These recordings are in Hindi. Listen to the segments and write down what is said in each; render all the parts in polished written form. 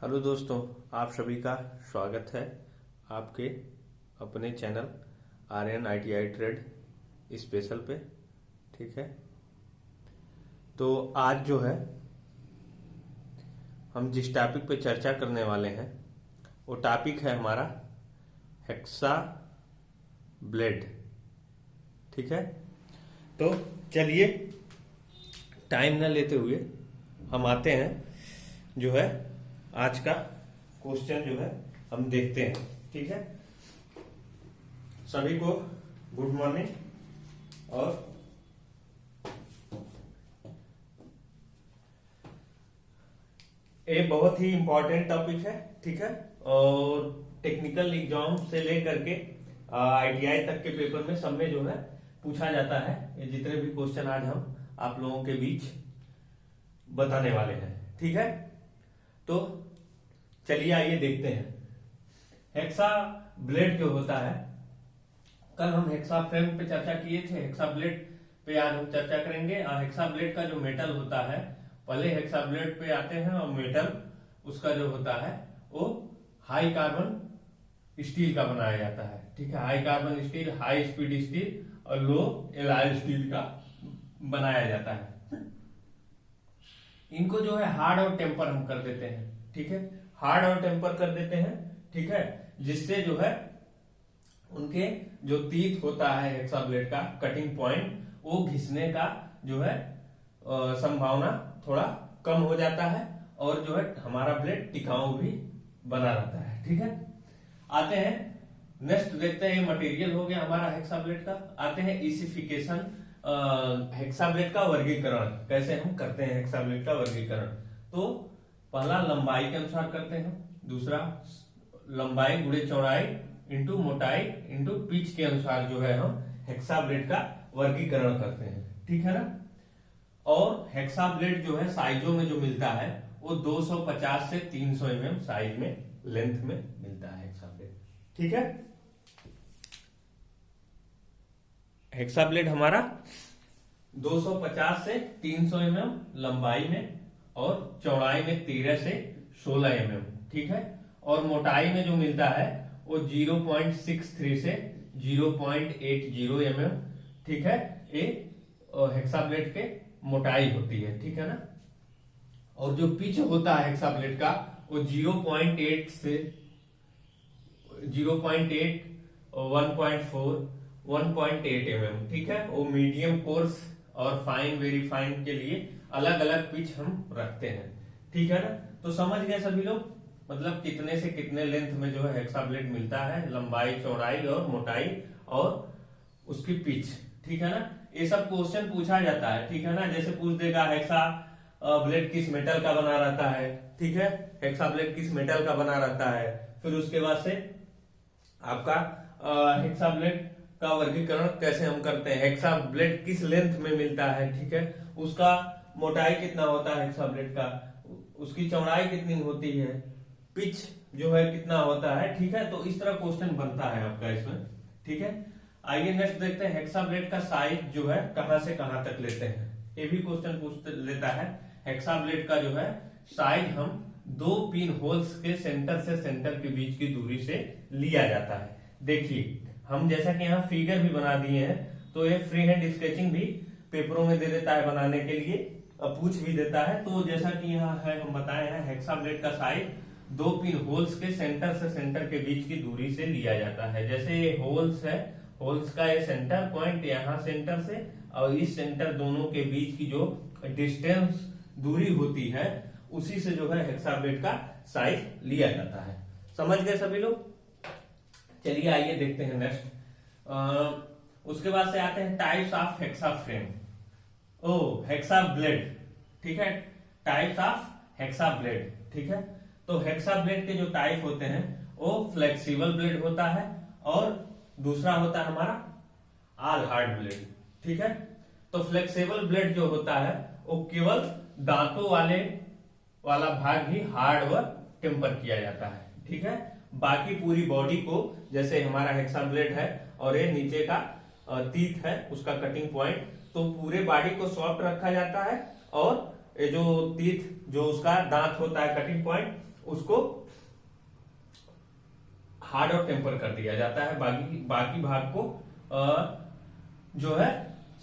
हेलो दोस्तों, आप सभी का स्वागत है आपके अपने channel Aryan ITI trade special पे। ठीक है, तो आज जो है हम जिस टॉपिक पे चर्चा करने वाले हैं वो टॉपिक है हमारा हेक्सा ब्लेड। ठीक है, तो चलिए टाइम न लेते हुए हम आते हैं जो है आज का क्वेश्चन जो है हम देखते हैं। ठीक है, सभी को गुड मॉर्निंग। और ये बहुत ही इंपॉर्टेंट टॉपिक है। ठीक है, और टेक्निकल एग्जाम से लेकर के ITI तक के पेपर में सब में जो है पूछा जाता है। ये जितने भी क्वेश्चन आज हम आप लोगों के बीच बताने वाले हैं। ठीक है, तो चलिए आइए देखते हैं हेक्सा ब्लेड जो होता है। कल हम हेक्सा फ्रेम पे चर्चा किए थे, हेक्सा ब्लेड पे आज हम चर्चा करेंगे। और हेक्सा ब्लेड का जो मेटल होता है, पहले हेक्सा ब्लेड पे आते हैं, और मेटल उसका जो होता है वो हाई कार्बन स्टील का बनाया जाता है। ठीक है, high carbon steel, high speed steel और लो एलॉय स्टील का बनाया जाता है। इनको जो है हार्ड और टेम्पर हम कर देते हैं। ठीक है, हार्ड और टेम्पर कर देते हैं। ठीक है, जिससे जो है उनके जो तीत होता है हेक्सा ब्लेड का कटिंग पॉइंट, वो घिसने का जो है संभावना थोड़ा कम हो जाता है, और जो है हमारा ब्लेड टिकाऊ भी बना रहता है। ठीक है, आते हैं नेक्स्ट देखते हैं। मटेरियल हो गया हमारा हेक्सा ब्लेड का। आते हैं इसिफिकेशन, हेक्सा ब्लेड का वर्गीकरण कैसे हम करते हैं। हेक्सा ब्लेड का वर्गीकरण तो पहला लंबाई के अनुसार करते हैं, दूसरा लंबाई गुणे चौड़ाई इंटू मोटाई इंटू पिच के अनुसार जो है हम हेक्सा ब्लेड का वर्गीकरण करते हैं। ठीक है ना। और हेक्सा ब्लेड जो है साइजों में जो मिलता है वो 250 से 300 mm साइज में, लेंथ में मिलता है हेक्सा ब्लेड। ठीक है, हेक्सा ब्लेड हमारा 250 से 300 mm लंबाई में और चौड़ाई में 13 से 16 mm। ठीक है, और मोटाई में जो मिलता है वो 0.63 से 0.80 mm। ठीक है, ये हेक्सा ब्लेड के मोटाई होती है। ठीक है ना। और जो पिच होता है हेक्सा ब्लेड का वो 0.8 से 0.8, 1.4, 1.8 mm। ठीक है, वो मीडियम कोर्स और फाइन, वेरी फाइन के लिए अलग अलग पिच हम रखते हैं। ठीक है ना। तो समझ गए सभी लोग, मतलब कितने से कितने लेंथ में जो है हेक्सा ब्लेड मिलता है, लंबाई, चौड़ाई और मोटाई और उसकी पिच। ठीक है ना। ये सब क्वेश्चन पूछा जाता है। ठीक है ना, जैसे पूछ देगा हेक्सा ब्लेड किस मेटल का बना रहता है। ठीक है, हेक्सा ब्लेड किस मेटल का बना रहता है। फिर उसके बाद से आपका हेक्सा ब्लेड का वर्गीकरण कैसे हम करते हैं, हेक्सा ब्लेड किस लेंथ में मिलता है। ठीक है, उसका मोटाई कितना होता है हेक्सा ब्लेड का, उसकी चौड़ाई कितनी होती है, पिच जो है कितना होता है। ठीक है, तो इस तरह क्वेश्चन बनता है आपका इसमें। ठीक है, आइए नेक्स्ट देखते हैं हेक्सा ब्लेड का साइज जो है कहां से कहां तक लेते हैं। ये भी क्वेश्चन पूछ लेता है। हेक्सा ब्लेड का जो है साइज हम 2 पिन होल्स के सेंटर से सेंटर के बीच की दूरी से लिया जाता है। देखिए, हम जैसा कि यहाँ फिगर भी बना दिए हैं, तो ये फ्री हैंड स्केचिंग भी पेपरों में दे देता है बनाने के लिए, पूछ भी देता है। तो जैसा कि यहाँ है हम बताए हैं, हेक्सा ब्लेड का साइज 2 पिन होल्स के सेंटर से सेंटर के बीच की दूरी से लिया जाता है। जैसे ये होल्स है, होल्स का ये सेंटर पॉइंट यहाँ सेंटर से और इस सेंटर दोनों के बीच की जो डिस्टेंस दूरी होती है, उसी से जो है हेक्सा ब्लेड का साइज लिया जाता है। समझ गए सभी लोग। चलिए आइए देखते हैं नेक्स्ट। उसके बाद से आते हैं types of hexa frame, hexa blade. ठीक है, टाइप्स ऑफ हेक्सा ब्लेड। ठीक है, तो हेक्सा ब्लेड के जो टाइप होते हैं वो फ्लेक्सिबल ब्लेड होता है, और दूसरा होता है हमारा ऑल हार्ड ब्लेड। ठीक है, तो फ्लेक्सिबल ब्लेड जो होता है वो केवल दांतों वाला भाग ही हार्ड व टेम्पर किया जाता है। ठीक है, बाकी पूरी बॉडी को, जैसे हमारा हेक्सा ब्लेड है और ये नीचे का तीत है उसका कटिंग पॉइंट, तो पूरे बॉडी को सॉफ्ट रखा जाता है, और ये जो तीत जो उसका दांत होता है कटिंग पॉइंट उसको हार्ड और टेम्पर कर दिया जाता है, बाकी भाग को जो है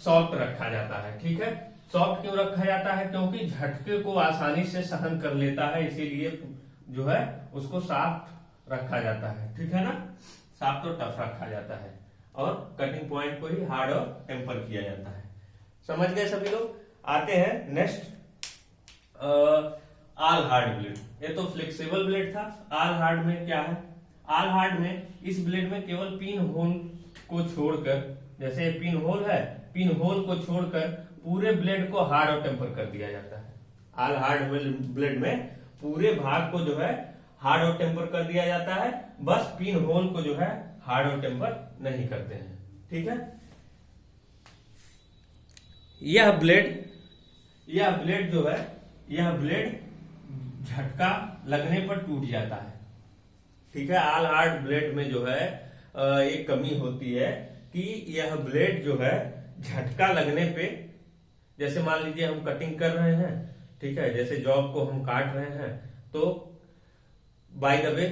सॉफ्ट रखा जाता है। ठीक है, सॉफ्ट क्यों रखा जाता है? क्योंकि झटके को आसानी से सहन कर लेता है, इसीलिए जो है उसको सॉफ्ट रखा जाता है। ठीक है ना, सॉफ्ट और टफ रखा जाता है और कटिंग पॉइंट को ही हार्ड और टेम्पर किया जाता है। समझ गए सभी लोग? आते हैं नेक्स्ट ऑल हार्ड ब्लेड। ये तो फ्लेक्सिबल ब्लेड था। ऑल हार्ड में क्या है? ऑल हार्ड में इस ब्लेड में केवल पिन होल को छोड़कर, जैसे पिन होल है, पिन होल को छोड़कर पूरे ब्लेड को हार्ड और टेम्पर कर दिया जाता है। ऑल हार्ड ब्लेड में पूरे भाग को जो है हार्ड और टेम्पर कर दिया जाता है, बस पिन होल को जो है हार्ड और टेम्पर नहीं करते हैं। ठीक है, यह ब्लेड जो है, यह ब्लेड झटका लगने पर टूट जाता है। ठीक है, ऑल हार्ड ब्लेड में जो है एक कमी होती है कि यह ब्लेड जो है झटका लगने पे, जैसे मान लीजिए हम कटिंग कर रहे हैं, ठीक है, जैसे जॉब को हम काट रहे हैं, तो बाय द वे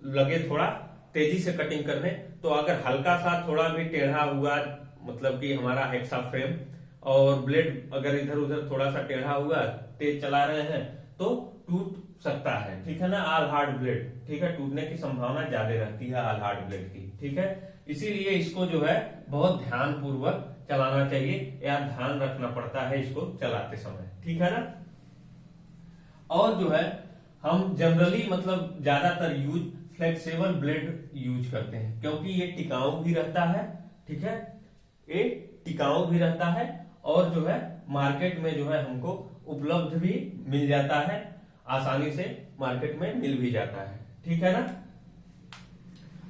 लगे थोड़ा तेजी से कटिंग करने, तो अगर हल्का सा थोड़ा भी टेढ़ा हुआ, मतलब कि हमारा हेक्सा फ्रेम और ब्लेड अगर इधर उधर थोड़ा सा टेढ़ा हुआ, तेज चला रहे हैं, तो टूट सकता है। ठीक है ना, ऑल हार्ड ब्लेड, ठीक है, टूटने की संभावना ज्यादा रहती है ऑल हार्ड ब्लेड की। ठीक है, इसीलिए इसको जो है बहुत ध्यान पूर्वक चलाना चाहिए या ध्यान रखना पड़ता है इसको चलाते समय। ठीक है ना, और जो है हम जनरली मतलब ज्यादातर यूज फ्लेक्सिबल ब्लेड यूज करते हैं, क्योंकि ये टिकाऊ भी रहता है। ठीक है, ये टिकाऊ भी रहता है और जो है मार्केट में जो है हमको उपलब्ध भी मिल जाता है, आसानी से मार्केट में मिल भी जाता है। ठीक है ना,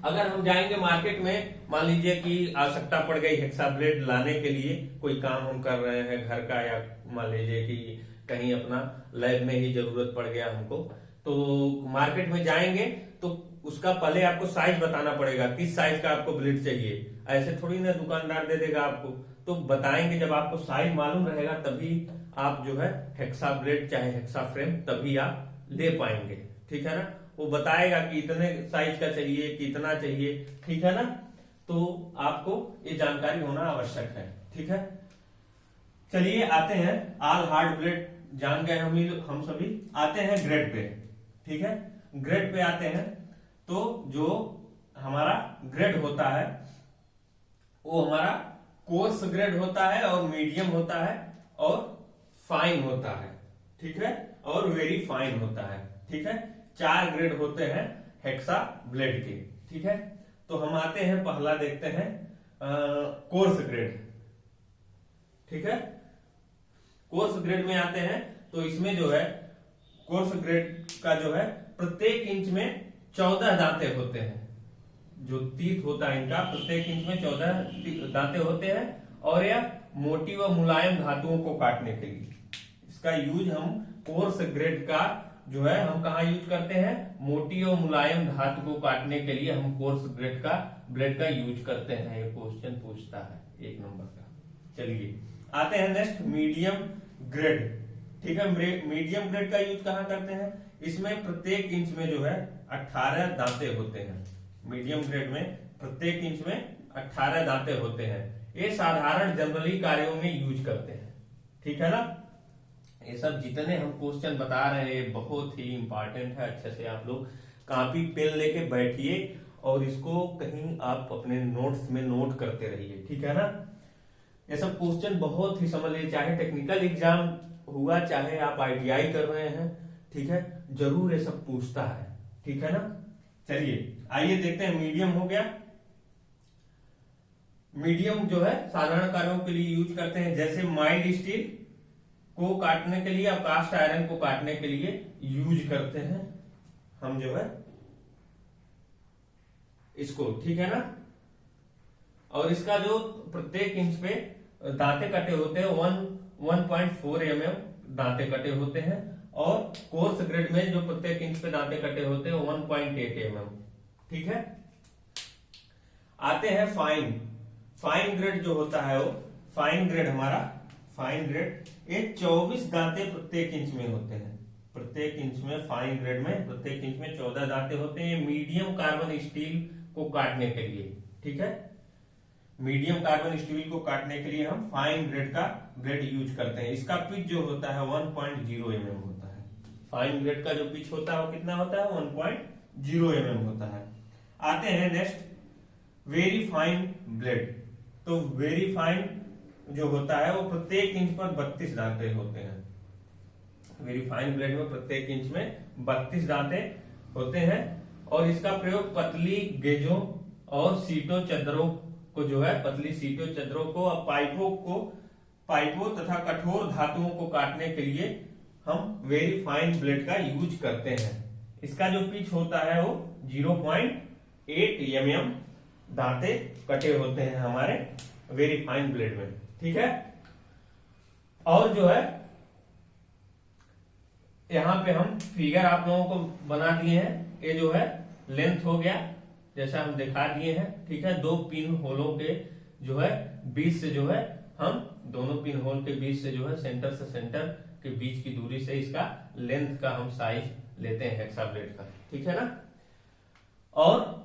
अगर हम जाएंगे मार्केट में, मान लीजिए कि आवश्यकता पड़ गई हेक्सा ब्लेड लाने के लिए, कोई काम हम कर रहे हैं घर का, या मान लीजिए कि कहीं अपना लैब में ही जरूरत पड़ गया हमको, तो मार्केट में जाएंगे तो उसका पहले आपको साइज बताना पड़ेगा, किस साइज का आपको ब्लेड चाहिए। ऐसे थोड़ी ना दुकानदार दे देगा आपको, तो बताएंगे, जब आपको साइज मालूम रहेगा तभी आप जो है हेक्सा ब्लेड चाहे हेक्सा फ्रेम तभी आप ले पाएंगे। ठीक है ना, वो बताएगा कि इतने साइज का चाहिए, कितना चाहिए। ठीक है ना, तो आपको ये जानकारी होना आवश्यक है। ठीक है, चलिए आते हैं ऑल हार्ड ब्लेड जान गए हम सभी, आते हैं ग्रेड पे। ठीक है, ग्रेड पे आते हैं तो जो हमारा ग्रेड होता है वो हमारा कोर्स ग्रेड होता है और मीडियम होता है और फाइन होता है। ठीक है, और वेरी फाइन होता है। ठीक है, 4 ग्रेड होते हैं हेक्सा ब्लेड के। ठीक है, तो हम आते हैं, पहला देखते हैं कोर्स ग्रेड। ठीक है, कोर्स ग्रेड में आते हैं तो इसमें जो है कोर्स ग्रेड का जो है प्रत्येक इंच में 14 दांते होते हैं। जो तीत होता है इनका, प्रत्येक इंच में 14 दांते होते हैं, और यह मोटी व मुलायम धातुओं को काटने के लिए, इसका यूज हम कोर्स ग्रेड का जो है हम कहा यूज करते हैं, मोटी और मुलायम धातु को काटने के लिए हम कोर्स ग्रेड का ब्लेड का यूज करते हैं। ये क्वेश्चन पूछता है 1 नंबर का। चलिए आते हैं नेक्स्ट मीडियम ग्रेड। ठीक है, मीडियम ग्रेड का यूज कहाँ करते हैं? इसमें प्रत्येक इंच में जो है 18 दांते होते हैं। मीडियम ग्रेड में प्रत्येक इंच में 18 दांते होते हैं। ये साधारण जनरली कार्यों में यूज करते हैं। ठीक है ना, ये सब जितने हम क्वेश्चन बता रहे हैं बहुत ही इंपॉर्टेंट है। अच्छे से आप लोग कॉपी पेन लेके बैठिए और इसको कहीं आप अपने नोट्स में नोट करते रहिए। ठीक है ना, ये सब क्वेश्चन बहुत ही समझ लीजिए, चाहे टेक्निकल एग्जाम हुआ चाहे आप ITI कर रहे हैं, ठीक है, जरूर ये सब पूछता है। ठीक है ना, चलिए आइए देखते हैं। मीडियम हो गया, मीडियम जो है साधारण कार्यों के लिए यूज करते हैं, जैसे माइल्ड स्टील को काटने के लिए और कास्ट आयरन को काटने के लिए यूज करते हैं हम जो है इसको। ठीक है ना, और इसका जो प्रत्येक इंच पे दांते कटे होते हैं 1.4 mm दांते कटे होते हैं, और कोर्स ग्रेड में जो प्रत्येक इंच पे दांते कटे होते हैं 1.8 mm। ठीक है, आते हैं फाइन। फाइन ग्रेड जो होता है वो फाइन ग्रेड हमारा फाइन ग्रेड, ये 24 दांते प्रत्येक इंच में होते हैं। प्रत्येक इंच में, फाइन ग्रेड में प्रत्येक इंच में 14 दांते होते हैं मीडियम कार्बन स्टील को काटने के लिए। ठीक है, मीडियम कार्बन स्टील को काटने के लिए हम फाइन ग्रेड का ब्लेड यूज करते हैं। इसका पिच जो होता है 1.0 mm होता है। फाइन ग्रेड का जो पिच होता है वो कितना होता है? 1.0 mm होता है। आते हैं नेक्स्ट, वेरी फाइन ब्लेड। तो वेरी फाइन जो होता है वो प्रत्येक इंच पर 32 दांते होते हैं। वेरी फाइन ब्लेड में प्रत्येक इंच में 32 दांते होते हैं और इसका प्रयोग पतली गेजों और सीटों चद्दरों को जो है, पतली सीटों चद्दरों को और पाइपों तथा कठोर धातुओं को काटने के लिए हम वेरी फाइन ब्लेड का यूज करते हैं। इसका जो पिच होता है वो 0.8 mm दांते कटे होते हैं हमारे वेरी फाइन ब्लेड में। ठीक है, और जो है यहां पे हम फिगर आप लोगों को बना दिए हैं। ये जो है लेंथ हो गया जैसा हम दिखा दिए हैं। ठीक है, 2 पिन होलों के जो है बीच से जो है हम दोनों पिन होल के बीच से जो है सेंटर से सेंटर के बीच की दूरी से इसका लेंथ का हम साइज लेते हैं हेक्सा ब्लेड का। ठीक है ना, और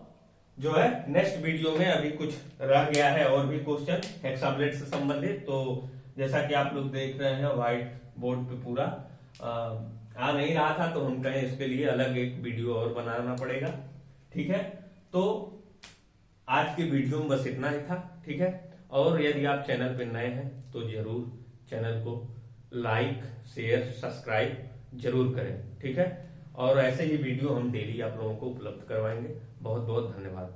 जो है नेक्स्ट वीडियो में अभी कुछ रह गया है और भी क्वेश्चन हेक्सा ब्लेड से संबंधित। तो जैसा कि आप लोग देख रहे हैं व्हाइट बोर्ड पे पूरा आ नहीं रहा था, तो हम कहें इसके लिए अलग एक वीडियो और बनाना पड़ेगा। ठीक है, तो आज की वीडियो में बस इतना ही था। ठीक है, और यदि आप चैनल पे नए हैं तो जरूर चैनल को लाइक, शेयर, सब्सक्राइब जरूर करें। ठीक है, और ऐसे ही वीडियो हम डेली आप लोगों को उपलब्ध करवाएंगे। बहुत बहुत धन्यवाद।